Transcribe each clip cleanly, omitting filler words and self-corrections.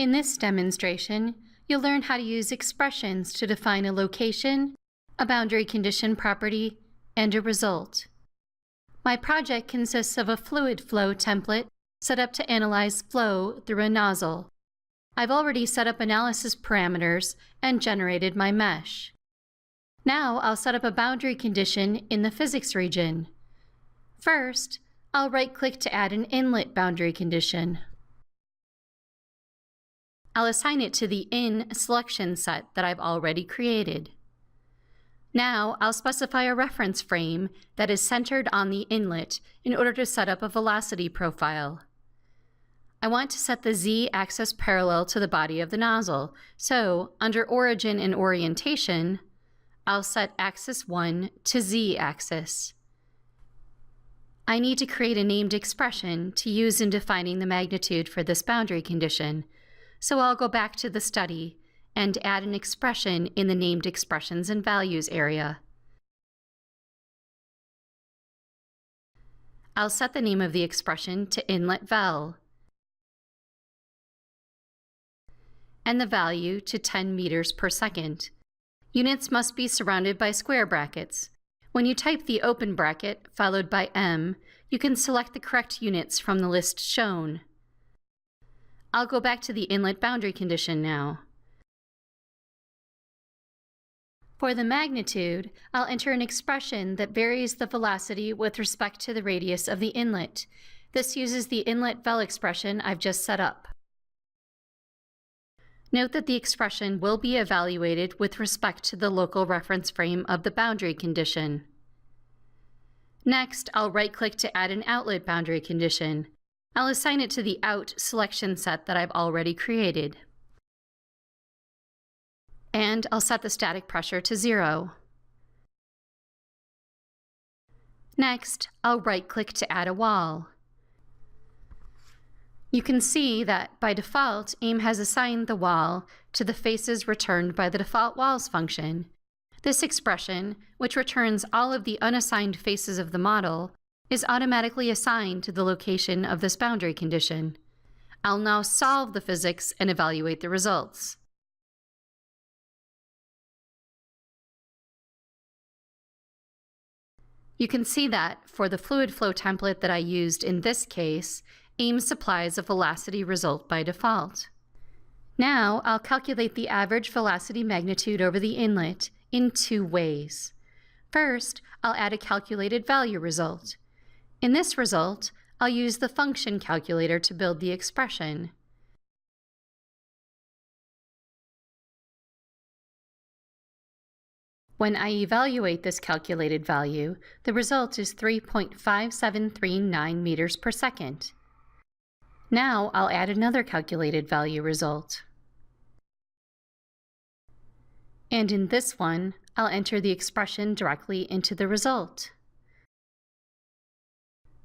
In this demonstration, you'll learn how to use expressions to define a location, a boundary condition property, and a result. My project consists of a fluid flow template set up to analyze flow through a nozzle. I've already set up analysis parameters and generated my mesh. Now I'll set up a boundary condition in the physics region. First, I'll right-click to add an inlet boundary condition. I'll assign it to the in selection set that I've already created. Now I'll specify a reference frame that is centered on the inlet in order to set up a velocity profile. I want to set the z-axis parallel to the body of the nozzle, so under Origin and Orientation, I'll set axis 1 to z-axis. I need to create a named expression to use in defining the magnitude for this boundary condition, so I'll go back to the study and add an expression in the Named Expressions and Values area. I'll set the name of the expression to inlet val and the value to 10 meters per second. Units must be surrounded by square brackets. When you type the open bracket followed by M, you can select the correct units from the list shown. I'll go back to the inlet boundary condition now. For the magnitude, I'll enter an expression that varies the velocity with respect to the radius of the inlet. This uses the inlet vel expression I've just set up. Note that the expression will be evaluated with respect to the local reference frame of the boundary condition. Next, I'll right-click to add an outlet boundary condition. I'll assign it to the out selection set that I've already created. And I'll set the static pressure to 0. Next, I'll right-click to add a wall. You can see that by default, AIM has assigned the wall to the faces returned by the default walls function. This expression, which returns all of the unassigned faces of the model, is automatically assigned to the location of this boundary condition. I'll now solve the physics and evaluate the results. You can see that for the fluid flow template that I used in this case, AIM supplies a velocity result by default. Now I'll calculate the average velocity magnitude over the inlet in two ways. First, I'll add a calculated value result. In this result, I'll use the function calculator to build the expression. When I evaluate this calculated value, the result is 3.5739 meters per second. Now I'll add another calculated value result. And in this one, I'll enter the expression directly into the result.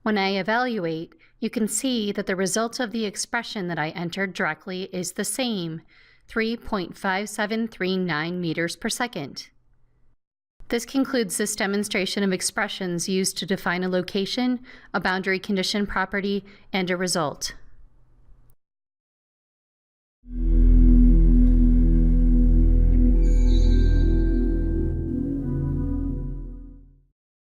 When I evaluate, you can see that the result of the expression that I entered directly is the same, 3.5739 meters per second. This concludes this demonstration of expressions used to define a location, a boundary condition property, and a result.